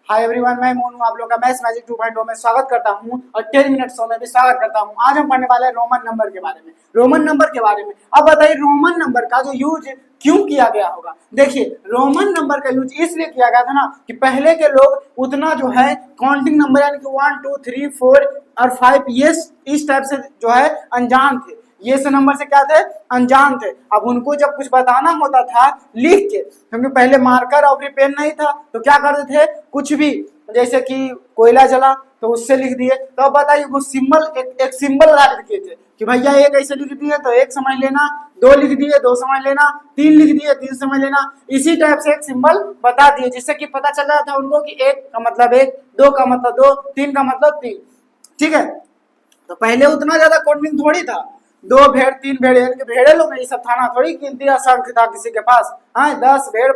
Hi everyone, मैं मोनू आप लोग का मैथ्स मैजिक 2.0 में स्वागत करता हूं और 10 मिनट शो में भी स्वागत करता हूं। आज हम पढ़ने वाले हैं रोमन नंबर के बारे में। अब बताइए रोमन नंबर का जो यूज क्यों किया गया होगा। देखिए रोमन नंबर का यूज इसलिए किया गया था ना कि पहले के लोग उतना जो है काउंटिंग नंबर यानी कि 1 2 3 4 और 5 ये इस टाइप से जो है अनजान थे। ये से नंबर से क्या थे, अनजान थे। अब उनको जब कुछ बताना होता था लिख के, क्योंकि पहले मार्कर और भी पेन नहीं था, तो क्या करते थे कुछ भी, जैसे कि कोयला जला तो उससे लिख दिए। तो अब बताइए वो सिंबल एक सिंबल लगा दिए थे कि भैया एक ऐसे लिख दिए तो एक समझ लेना, दो लिख दिए दो समझ लेना, तीन लिख दिए तीन समझ लेना। इसी टाइप से एक सिंबल बता दिए जिससे कि पता चल रहा था उनको कि एक का मतलब एक, दो का मतलब दो, तीन का मतलब तीन। ठीक है, तो पहले उतना ज्यादा काउंटिंग थोड़ी था, दो भेड़ तीन भेड़ यानी कि भेड़े लोग ये सब थाना थोड़ी गिनती असंख्य था किसी के पास। हाँ 10 भेड़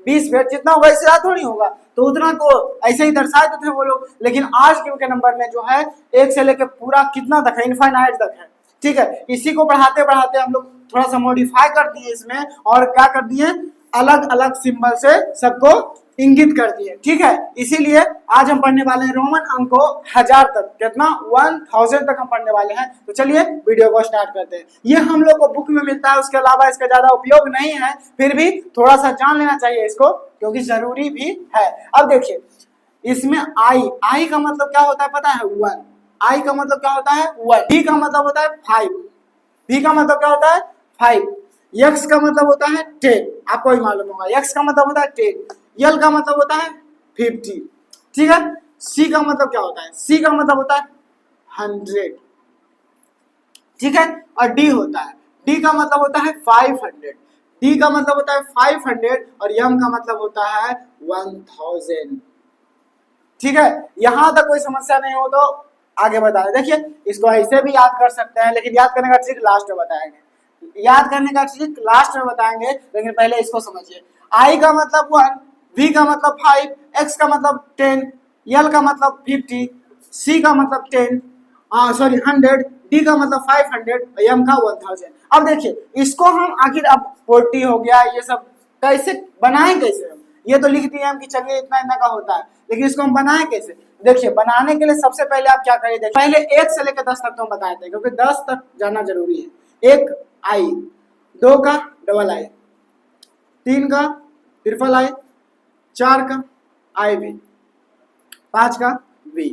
20 भेड़ जितना होगा इससे ज्यादा थोड़ी होगा, तो उतना को ऐसे ही दर्शाते थे वो लोग। लेकिन आज के नंबर में जो है एक से लेकर पूरा कितना तक है, इनफाइनाइट तक है। ठीक है, इसी को बढ़ाते बढ़ाते हम लोग थोड़ा सा मॉडिफाई कर दिए इसमें, और क्या कर दिए अलग अलग सिंबल से सबको इंगित कर दिए। ठीक है, इसीलिए आज हम पढ़ने वाले हैं रोमन अंक को 1000 तक, कितना 1000 तक हम पढ़ने वाले हैं। तो चलिए वीडियो को स्टार्ट करते हैं। ये हम लोग को बुक में मिलता है, उसके अलावा इसका ज्यादा उपयोग नहीं है, फिर भी थोड़ा सा जान लेना चाहिए इसको क्योंकि जरूरी भी है। अब देखिए इसमें आई का मतलब क्या होता है पता है, 1। आई का मतलब क्या होता है 1। बी का मतलब होता है 5। बी का मतलब क्या होता है 5। यक्स का मतलब होता है 10, आपको ही मालूम होगा यक्स का मतलब होता है 10। यल का मतलब होता है 50। ठीक है, सी का मतलब क्या होता है, सी का मतलब होता है 100। ठीक है, और डी होता है, डी का मतलब होता है 500। डी का मतलब होता है 500 और यम का मतलब होता है 1000। ठीक है, यहां तक कोई समस्या नहीं हो तो आगे बता दें। देखिए इसको ऐसे भी याद कर सकते हैं, लेकिन याद करने का ट्रिक लास्ट में बताएंगे। याद करने का ट्रिक लास्ट में बताएंगे, लेकिन पहले इसको समझिए। आई का मतलब 1, वी का मतलब 5, एक्स का मतलब 10, यल का मतलब 50, सी का मतलब 10, 100, डी का मतलब 500, एम का 1000। अब देखिए इसको हम आखिर अब 40 हो गया ये सब कैसे बनाएं, कैसे हम ये तो लिख दिए हम कि चलिए इतना इतना का होता है, लेकिन इसको हम बनाएं कैसे। देखिए बनाने के लिए सबसे पहले आप क्या करिए, पहले 1 से लेकर 10 तक तो हम बताए थे क्योंकि 10 तक जाना जरूरी है। एक आई, 2 का डबल आई, 3 का ट्रिपल आई, 4 का आई भी, 5 का वी,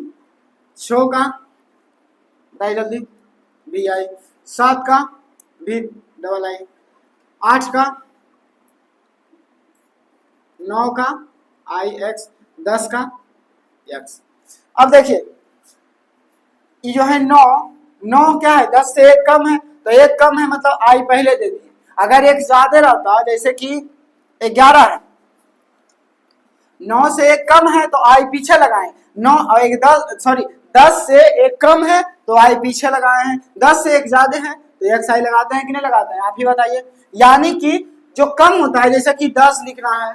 6 का बताइए जल्दी वी आई, 7 का वी डबल आई, 8 का 9 का आई एक्स, 10 का एक्स। अब देखिए ये जो है 9 क्या है, 10 से एक कम है तो एक कम है मतलब आई पहले दे दिए। अगर एक ज्यादा रहता जैसे कि 11 है, 9 से एक कम है तो आई पीछे लगाए, 9 और एक 10 से एक कम है तो आई पीछे लगाए हैं, 10 से एक ज्यादा है तो एक्स आई लगाते हैं कि नहीं लगाते हैं, आप ही बताइए। यानी कि जो कम होता है जैसे कि 10 लिखना है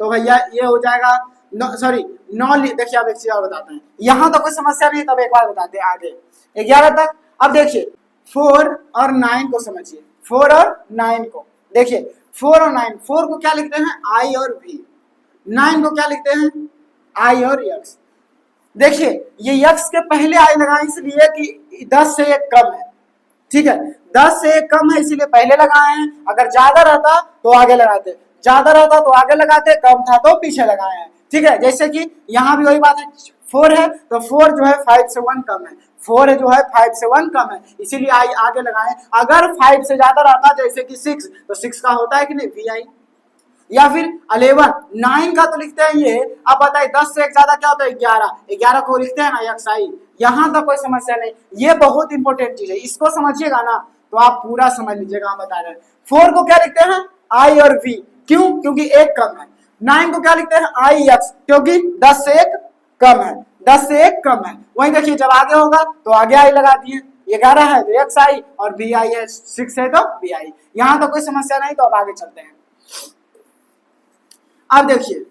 तो भैया ये हो जाएगा 9 देखिए आप एक चीज और बताते हैं, यहां तो कोई समस्या नहीं, तब एक बार बताते हैं आगे 11 तक। अब देखिए 4 और 9 को समझिए, 4 और 9 को देखिए, 4 और 9, 4 को क्या लिखते हैं आई और वी, 9 को क्या लिखते हैं आई और यक्स। देखिए ये यक्स के पहले आई लगाए इसलिए कि 10 से एक कम है। ठीक है, 10 से एक कम है इसीलिए पहले लगाए हैं, अगर ज्यादा रहता तो आगे लगाते, ज्यादा रहता तो आगे लगाते, कम था तो पीछे लगाए हैं। ठीक है, जैसे कि यहाँ भी वही बात है, 4 है तो 4 जो है 5 से 1 कम है, 4 जो है 5 से 1 कम है इसीलिए आई आगे लगाए। अगर 5 से ज्यादा रहता जैसे कि 6 तो 6 का होता है कि नहीं वी आई, या फिर 11, 9 का तो लिखते हैं ये। अब बताइए 10 से एक ज्यादा क्या होता है 11, 11 को लिखते हैं ना यक्स आई। यहां तक कोई समस्या नहीं, ये बहुत इंपॉर्टेंट चीज है, इसको समझिएगा ना तो आप पूरा समझ लीजिएगा। हम बता रहे हैं 4 को क्या लिखते हैं आई और वी, क्यों, क्योंकि एक कम है। 9 को क्या लिखते हैं आई एक्स, क्योंकि 10 से एक कम है, 10 से एक कम है। वही देखिए जब आगे होगा तो आगे आई लगा दिए, 11 है तो एक्स आई और बी आई है, 6 है तो बी आई। यहां तो कोई समस्या नहीं, तो अब आगे चलते हैं। अब देखिए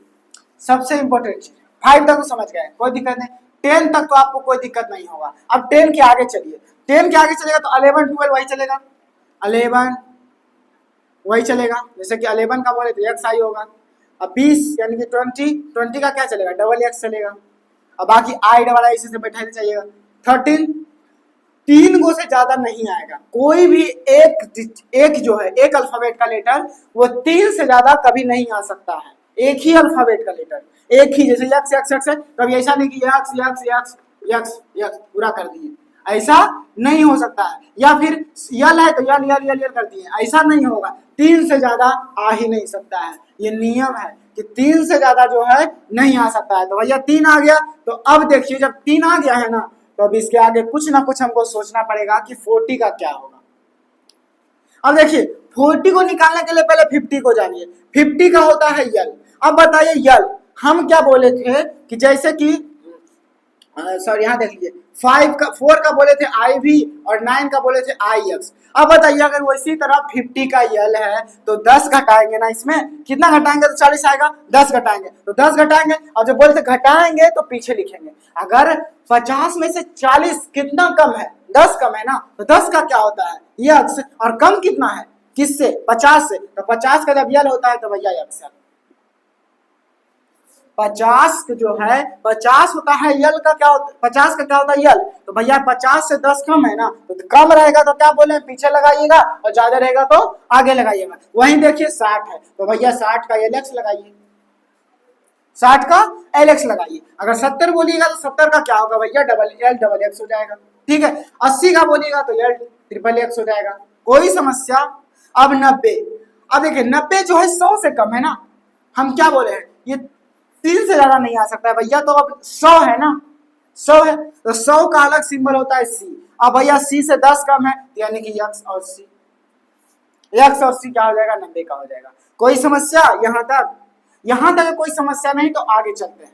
सबसे इंपॉर्टेंट चीज 5 तक तो समझ गए, कोई दिक्कत नहीं, 10 तक तो आपको कोई दिक्कत नहीं होगा। अब 10 के आगे चलिए, 10 के आगे चलेगा तो 11 12 वही चलेगा, 11 वही चलेगा, जैसे कि 11 का बोले तो एक्स आई होगा, अब 20 यानी कि 20 का क्या चलेगा, डबल एक्स चलेगा। अब बाकी आई डबल आई इसी से बैठाने चाहिएगा। 13 तीन गो से ज्यादा नहीं आएगा, कोई भी एक जो है एक अल्फाबेट का लेटर वो 3 से ज्यादा कभी नहीं आ सकता है। एक ही अल्फाबेट का लेटर, एक ही, जैसे यक्स यक्स यक्स है, कभी ऐसा नहीं कि x x x x x पूरा कर दिए, ऐसा नहीं हो सकता है। या फिर यल है तो यल यल यल यल कर दिए, ऐसा नहीं होगा। 3 से ज्यादा आ ही नहीं सकता है, ये नियम है कि 3 से ज्यादा जो है नहीं आ सकता है। तो भैया 3 आ गया, तो अब देखिए जब 3 आ गया है ना, तो अब इसके आगे कुछ ना कुछ हमको सोचना पड़ेगा कि 40 का क्या होगा। अब देखिए 40 को निकालने के लिए पहले 50 को जानिए। 50 का होता है यल। अब बताइए यल हम क्या बोले थे कि जैसे कि सॉरी यहाँ देख लीजिए 4 का बोले थे आई वी और 9 का बोले थे आई एक्स। अब बताइए अगर वो इसी तरह 50 का यल है तो 10 घटाएंगे ना, इसमें कितना घटाएंगे तो 40 आएगा, 10 घटाएंगे तो 10 घटाएंगे, और जब बोले थे घटाएंगे तो पीछे लिखेंगे। अगर 50 में से 40 कितना कम है, 10 कम है ना, तो 10 का क्या होता है यक्स, और कम कितना है किससे, 50 से, तो 50 का जब यल होता है तो भैया यक्स है। 50 जो है 50 होता है यल का क्या होता है, 50 का क्या होता है यल, तो भैया 50 से 10 कम है ना, तो कम रहेगा तो क्या बोले पीछे लगाइएगा, और ज्यादा रहेगा तो आगे लगाइएगा। वहीं देखिए 60 है तो भैया 60 का एल एक्स लगाइए, 60 का एल एक्स लगाइए। अगर 70 बोलिएगा तो 70 का क्या होगा भैया डबल एक्स हो जाएगा। ठीक है, 80 का बोलिएगा तो यल ट्रिपल एक्स हो जाएगा, कोई समस्या। अब 90, अब देखिए 90 जो है 100 से कम है ना, हम क्या बोले हैं ये 3 से ज्यादा नहीं आ सकता है भैया, तो अब 100 है ना, 100 है तो 100 का अलग सिंबल होता है सी। अब भैया सी से 10 कम है यानी कि यक्स और सी, यक्स और सी क्या हो जाएगा 90 का हो जाएगा। कोई समस्या यहाँ तक, यहाँ तक कोई समस्या नहीं, तो आगे चलते हैं।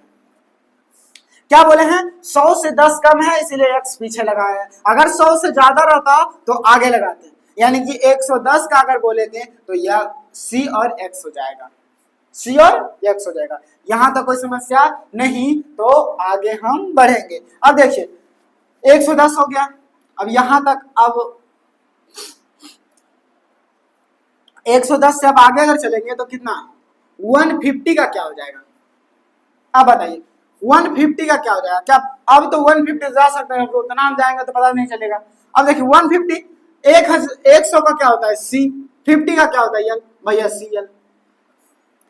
क्या बोले हैं 100 से 10 कम है इसलिए एक्स पीछे लगाया है, अगर 100 से ज्यादा रहता तो आगे लगाते, यानी कि 110 का अगर बोले थे तो यह सी और एक्स हो जाएगा, सी और एक्स हो जाएगा। यहां तक कोई समस्या नहीं, तो आगे हम बढ़ेंगे। अब देखिए 110 हो गया, अब यहां तक, अब 110 से अब आगे अगर चलेंगे तो कितना 150 का क्या हो जाएगा। अब बताइए 150 का क्या हो जाएगा, क्या अब तो 150 जा सकते हैं, उतना हम जाएंगे तो पता नहीं चलेगा। अब देखिए 150 100 का क्या होता है सी, 50 का क्या होता है यल, भैया सी यल,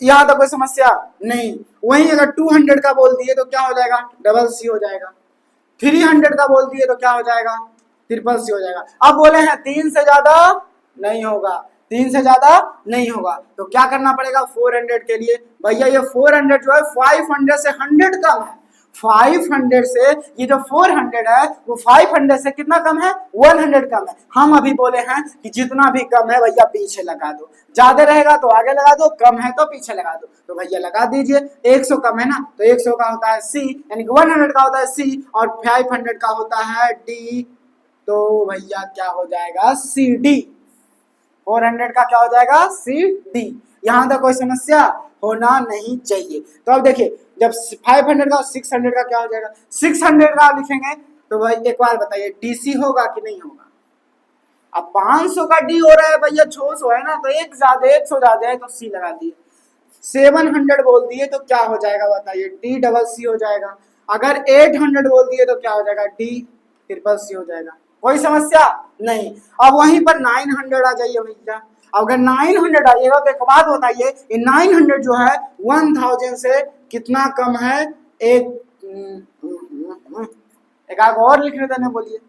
यहाँ तो कोई समस्या नहीं। वहीं अगर 200 का बोल दिए तो क्या हो जाएगा डबल सी हो जाएगा, 300 का बोल दिए तो क्या हो जाएगा ट्रिपल सी हो जाएगा। अब बोले हैं 3 से ज्यादा नहीं होगा, 3 से ज्यादा नहीं होगा, तो क्या करना पड़ेगा 400 के लिए, भैया ये 400 जो है 500 से 100 कम है, 500 से ये जो 400 है वो 500 से कितना कम है 100 कम है। हम अभी बोले हैं कि जितना भी कम है भैया पीछे लगा दो, ज्यादा रहेगा तो आगे लगा दो, कम है तो पीछे लगा दो, तो भैया लगा दीजिए। 100 कम है ना, तो 100 का होता है सी, यानी कि 100 का होता है सी, और 500 का होता है डी, तो भैया क्या हो जाएगा सी डी, 400 का क्या हो जाएगा सी डी। यहां तक कोई समस्या होना नहीं चाहिए। तो अब देखिए जब 500 का 600 का क्या हो जाएगा, 600 का लिखेंगे तो भाई एक बार बताइए डीसी होगा कि नहीं होगा। अब 500 का डी हो रहा है भैया 600 है ना, तो एक ज्यादा 100 ज्यादा है तो सी लगा दिए। 700 बोल दिए तो क्या हो जाएगा बताइए डी डबल सी हो जाएगा। अगर 800 बोल दिए तो क्या हो जाएगा डी ट्रिपल सी हो जाएगा, कोई समस्या नहीं। अब वहीं पर 900 आ जाइए भैया, अगर 900 आइएगा तो एक बात बताइए ये 900 जो है 1000 से कितना कम है, एक आग और लिखने देने बोलिए,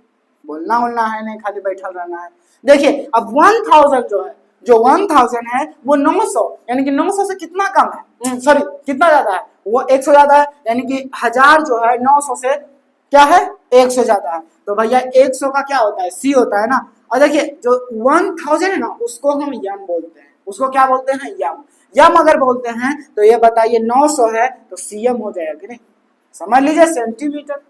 बोलना बोलना है नहीं खाली बैठा रहना है। देखिए अब 1000 जो है, जो 1000 है वो 900 यानी कि 900 से कितना कम है, सॉरी कितना ज्यादा है वो 100 ज्यादा है, यानी कि 1000 जो है 900 से क्या है 100 ज्यादा है, तो भैया 100 का क्या होता है सी होता है ना। और देखिए जो 1000 है ना उसको हम यम बोलते हैं, उसको क्या बोलते हैं यम, यम अगर बोलते हैं तो ये बताइए 900 है तो सीएम हो जाएगा कि नहीं, समझ लीजिए सेंटीमीटर,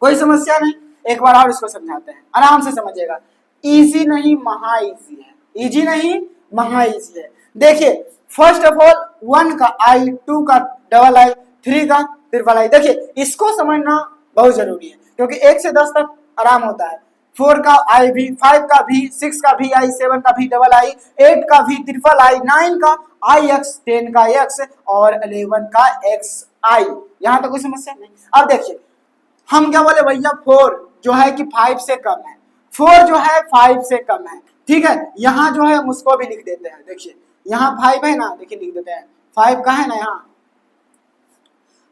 कोई समस्या नहीं। एक बार और इसको समझाते हैं, आराम से समझिएगा, इजी नहीं महा इजी है, इजी नहीं महा इजी है। देखिए फर्स्ट ऑफ ऑल 1 का आई, 2 का डबल आई, 3 का ट्रिपल आई, देखिए इसको समझना बहुत जरूरी है क्योंकि 1 से 10 तक आराम होता है, 4 का आई भी, 5 का भी, 6 का भी आई, 7 का भी डबल आई, 8 का भी ट्रिपल आई, 9 का आई एक्स, 10 का एक्स और 11 का एक्स आई। यहां तक कोई समस्या नहीं। अब देखिए हम क्या बोले भैया, 4 जो है कि 5 से कम है, 4 जो है 5 से कम है, ठीक है। यहाँ जो है हम उसको भी लिख देते हैं, देखिए यहाँ 5 है ना, देखिए लिख देते हैं 5 का है ना यहाँ,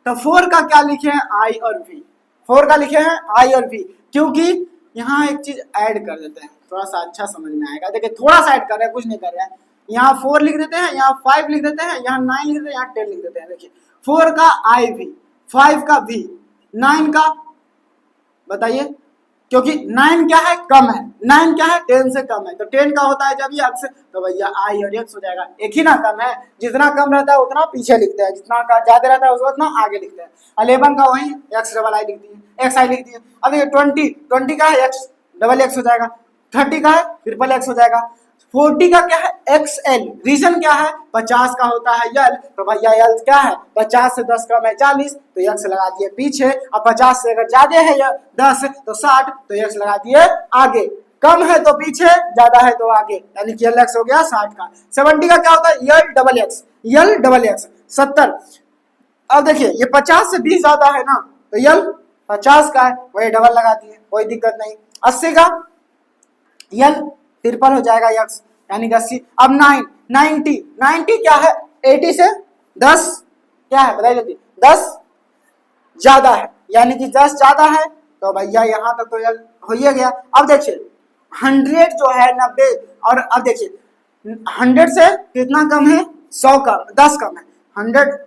तो 4 का क्या लिखे हैं, आई और वी, 4 का लिखे हैं आई और वी, क्योंकि यहाँ एक चीज ऐड कर देते हैं, थोड़ा सा अच्छा समझ में आएगा। देखिए थोड़ा सा ऐड कर रहे हैं, कुछ नहीं कर रहे हैं। यहाँ 4 लिख देते हैं, यहाँ 5 लिख देते हैं, यहाँ 9 लिख देते हैं, यहाँ 10 लिख देते हैं। देखिए 4 का आई भी, 5 का भी, 9 का बताइए, क्योंकि 9 क्या है, कम है, 9 क्या है 10 से कम है, तो 10 का होता है जब ये एक्स, तो भैया आई और एक्स हो जाएगा। एक ही ना कम है, जितना कम रहता है उतना पीछे लिखते हैं, जितना ज्यादा रहता है उतना आगे लिखते हैं। 11 का वही एक्स डबल आई लिख दिए, एक्स आई लिख दिए। अब देखिए 20 का है एक्स डबल एक्स हो जाएगा, 30 का है ट्रिपल एक्स हो जाएगा, 40 का क्या है एक्स एल, रीजन क्या है 50 का होता है यल, तो भैया यल क्या है 50 से 10 कम है 40, तो एक्स लगा दिए पीछे। अब 50 से अगर ज्यादा है या 10 तो 60, तो एक्स लगा दिए आगे, कम है तो पीछे, ज्यादा है तो आगे, यानी कि यल एक्स हो गया 60 का। 70 का क्या होता है L double x, L double x 70। अब देखिए ये 50 से 20 ज्यादा है ना, तो यल 50 का है, वही डबल लगा दिए, कोई दिक्कत नहीं। 80 का यल ट्रिपल हो जाएगा एक्स, यानी कि 80। अब 90 क्या है 80 से 10 क्या है बताइए जल्दी, 10 ज्यादा है, यानी कि 10 ज्यादा है, तो भैया यहां तक तो यल हो ही गया। अब देखिए 100 जो है 90, और अब देखिए 100 से कितना कम है 100 कम, 10 कम है 100।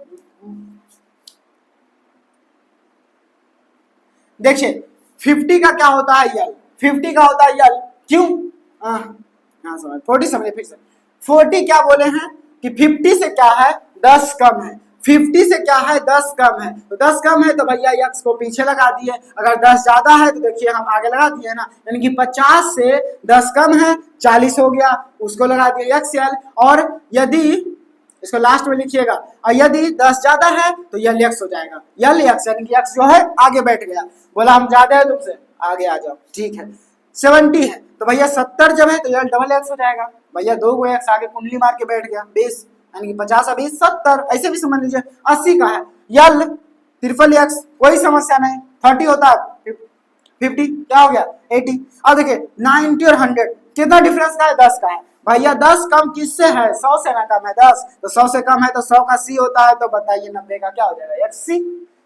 देखिए 50 का क्या होता है यल, 50 का होता है यल, क्यों 40 समझे फिर से, 40 क्या बोले हैं कि 50 से क्या है 10 कम है, 50 से क्या है 10 कम है, तो 10 कम है तो भैया एक्स को पीछे लगा दिए। अगर 10 ज्यादा है तो देखिए हम आगे लगा दिए ना, यानी कि 50 से 10 कम है 40 हो गया, उसको लगा दिए एक्स एल। और यदि इसको लास्ट में लिखिएगा, और यदि 10 ज्यादा है तो यल एक्स हो जाएगा, यल एक्स, यानी कि एक्स जो है आगे बैठ गया, बोला हम ज्यादा है तुमसे आगे आ जाओ, ठीक है। 70 है तो भैया 70 जब है तो यल डबल एक्स हो जाएगा, भैया 2 गो एक्स आगे कुंडली मार के बैठ गया 20, यानी कि 50 और 20 70, ऐसे भी समझ लीजिए। 80 का है यल ट्रिपल एक्स, कोई समस्या नहीं, 30 होता है 50 क्या हो गया 80। अब देखिए 90 और 100 कितना डिफरेंस का है 10 का है, भैया 10 कम किससे है 100 से ना कम है 10, तो 100 से कम है तो 100 का सी होता है, तो बताइए 90 का क्या हो जाएगा एक्स सी,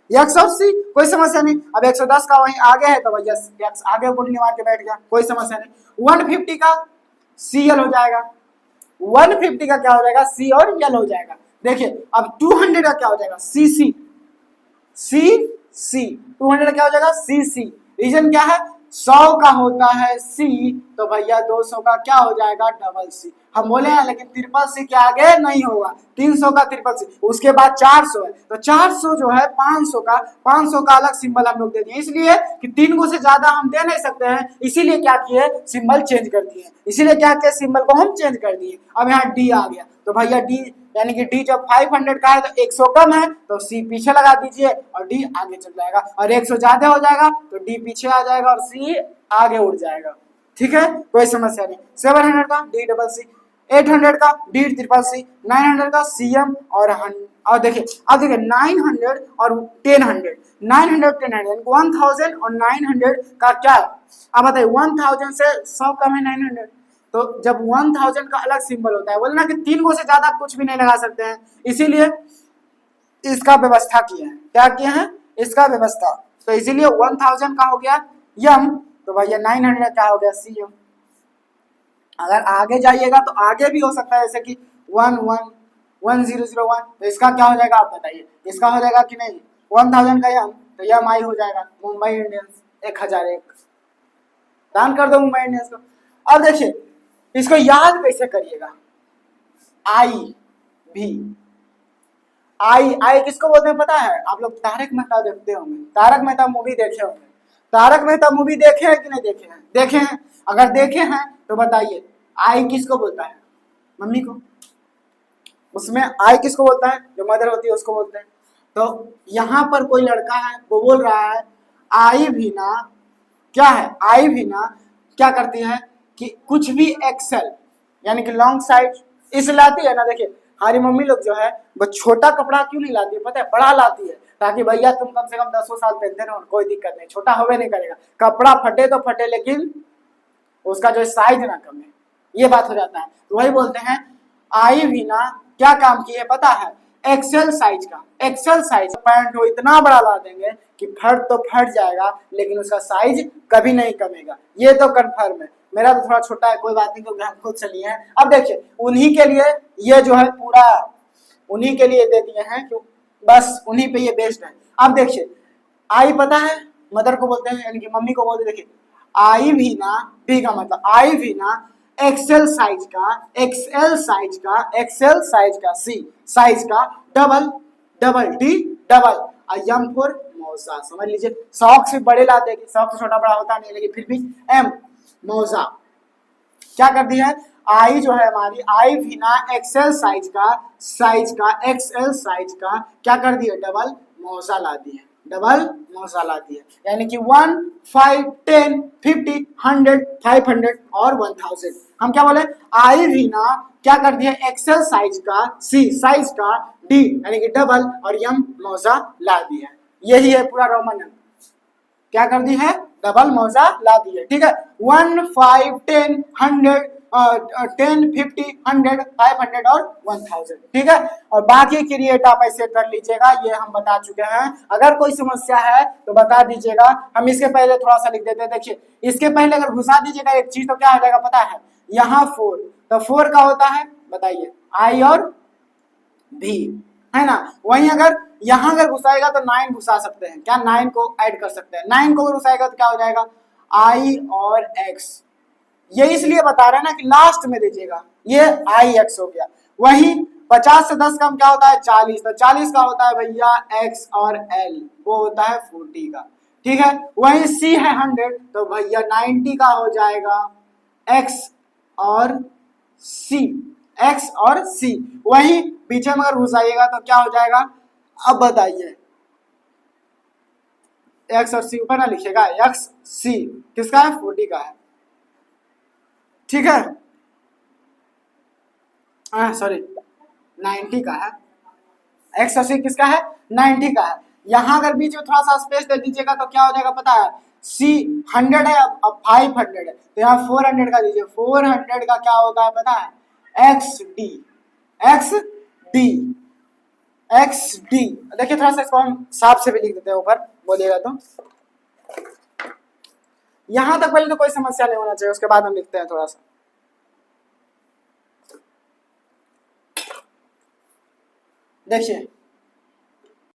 180, कोई समस्या नहीं। अब 110 का वहीं आगे है तो भैया एक्स आगे कुंडली मार के बैठ गया, कोई समस्या नहीं। 150 का सी एल हो जाएगा, 150 का क्या हो जाएगा सी और यल हो जाएगा। देखिए अब 200 का क्या हो जाएगा सी सी, सी सी 200 का क्या हो जाएगा सी सी, रीजन क्या है 100 का होता है सी, तो भैया 200 का क्या हो जाएगा डबल सी। हम बोले हैं लेकिन ट्रिपल सी के आगे नहीं होगा, 300 का ट्रिपल सी, उसके बाद 400 है, तो 400 जो है 500 का अलग सिंबल हम लोग दे दिए, इसलिए कि 3 को से ज्यादा हम दे नहीं सकते हैं, इसीलिए क्या किए सिंबल चेंज कर दिए, इसीलिए क्या किए सिंबल को हम चेंज कर दिए। अब यहाँ डी आ गया, तो भैया डी यानी कि डी जब 500 का है तो 100 कम है तो सी पीछे लगा दीजिए और डी आगे चल जाएगा, और 100 ज्यादा हो जाएगा तो डी पीछे आ जाएगा और सी आगे उड़ जाएगा, ठीक है कोई समस्या नहीं। 700 का डी डबल सी, 800 का डी ट्रिपल सी, 900 का सी एम, और देखिए अब देखिए 900 और 1000, 900 1000 1000 और 900 का क्या है, अब बताइए 1000 से 100 कम है 900, तो जब 1000 का अलग सिंबल होता है, बोले ना कि 3 को से ज्यादा कुछ भी नहीं लगा सकते हैं, इसीलिए इसका व्यवस्था किए हैं, क्या किए हैं इसका व्यवस्था, तो इसीलिए 1000 का हो गया यम, तो भैया 900 क्या हो गया सी एम। अगर आगे जाइएगा तो आगे भी हो सकता है, जैसे कि 1001, तो इसका क्या हो जाएगा आप बताइए, इसका हो जाएगा कि नहीं 1000 का यम, तो यम आई हो जाएगा मुंबई इंडियंस 1001, दान कर दो मुंबई इंडियंस को। अब देखिए इसको याद कैसे करिएगा, आई भी, आई किसको बोलते हैं पता है, आप लोग तारक मेहता देखते होंगे, तारक मेहता मूवी देखे होंगे, तारक मेहता मूवी देखे हैं कि नहीं देखे हैं, देखे हैं, अगर देखे हैं तो बताइए आई किसको बोलता है, मम्मी को, उसमें आई किसको बोलता है जो मदर होती है उसको बोलते हैं। तो यहाँ पर कोई लड़का है वो बोल रहा है आई भी ना क्या है, आई भी ना क्या करती है कि कुछ भी एक्सेल यानी कि लॉन्ग साइज इस लाती है ना। देखिए हमारी मम्मी लोग जो है वो छोटा कपड़ा क्यों नहीं लाती है पता है, बड़ा लाती है, ताकि भैया तुम कम से कम 10 साल पहनते रहो, कोई दिक्कत नहीं, छोटा होवे नहीं करेगा, कपड़ा फटे तो फटे लेकिन उसका जो साइज ना कमे, ये बात हो जाता है। तो वही बोलते हैं आई भी ना क्या काम की है पता है, एक्सेल साइज का। एक्सेल साइज पैंट हो इतना बड़ा ला देंगे कि फट तो फट जाएगा लेकिन उसका साइज कभी नहीं कमेगा, ये तो कंफर्म है। मेरा तो थोड़ा छोटा है, कोई बात नहीं, क्योंकि हम खुद चलिए हैं। अब देखिए उन्हीं के लिए ये जो है पूरा उन्हीं के लिए दे दिए हैं, क्यों बस उन्हीं पे ये बेस्ड है। अब देखिए आई पता है मदर को बोलते हैं यानी कि मम्मी को बोलते हैं। देखिए आई भी ना, भी का मतलब आई भी ना एक्सेल साइज का, एक्सेल साइज का, एक्सेल साइज का, सी साइज का, double double D double M for मौजा। समझ लीजिए सॉक से बड़े लाते हैं, सॉक से छोटा बड़ा होता नहीं लेकिन फिर भी एम मौजा क्या कर दी है, आई जो है हमारी आई भी ना एक्सेल साइज का एक्सेल साइज का क्या कर दिया, डबल मौजा ला दी है, डबल मौजा ला दी है। यानी कि 1, 5, 10, 50, 100, 500 और 1000। हम क्या बोले, आई भी ना क्या कर दिया, एक्सेल साइज का, सी साइज का, डी यानी कि डबल और एम मौजा ला दी है। यही है पूरा रोमन नंबर, क्या कर दी है, डबल मौजा ला दी है। ठीक है 1, 5, 10, 100, 10, 50, 100, 500 और 1000। ठीक है और बाकी क्रिएट आप ऐसे कर लीजिएगा, ये हम बता चुके हैं। अगर कोई समस्या है तो बता दीजिएगा, हम इसके पहले थोड़ा सा लिख देते हैं। देखिए इसके पहले अगर घुसा दीजिएगा एक चीज तो क्या हो जाएगा पता है, यहाँ 4 तो 4 का होता है बताइए आई और भी, है ना। वहीं अगर यहां अगर घुसाएगा तो 9 घुसा सकते हैं, क्या 9 को ऐड कर सकते हैं, 9 को घुसाएगा तो क्या हो जाएगा आई और एक्स। ये इसलिए बता रहे हैं ना कि लास्ट में दीजिएगा, ये आई एक्स हो गया। वहीं 50 से 10 कम क्या होता है 40, तो 40 का होता है भैया एक्स और एल, वो होता है 40 का। ठीक है वहीं सी है 100 तो भैया 90 का हो जाएगा एक्स और सी, एक्स और सी। वहीं पीछे में अगर घुसाइएगा तो क्या हो जाएगा, अब बताइए एक्स और सी ऊपर ना लिखिएगा, एक्स सी किसका है 40 का है। ठीक है सॉरी 90 का है, एक्स और सी किसका है 90 का है। यहां अगर बीच में थोड़ा सा स्पेस दे दीजिएगा तो क्या हो जाएगा पता है, सी 100 है अब 500 है तो यहाँ 400 का दीजिए, 400 का क्या होता है पता है x D, x D, x D. देखिए थोड़ा सा इसको हम साफ से भी लिख देते हैं ऊपर, बोलिएगा तो यहां तक पहले तो कोई समस्या नहीं होना चाहिए, उसके बाद हम लिखते हैं थोड़ा सा। देखिए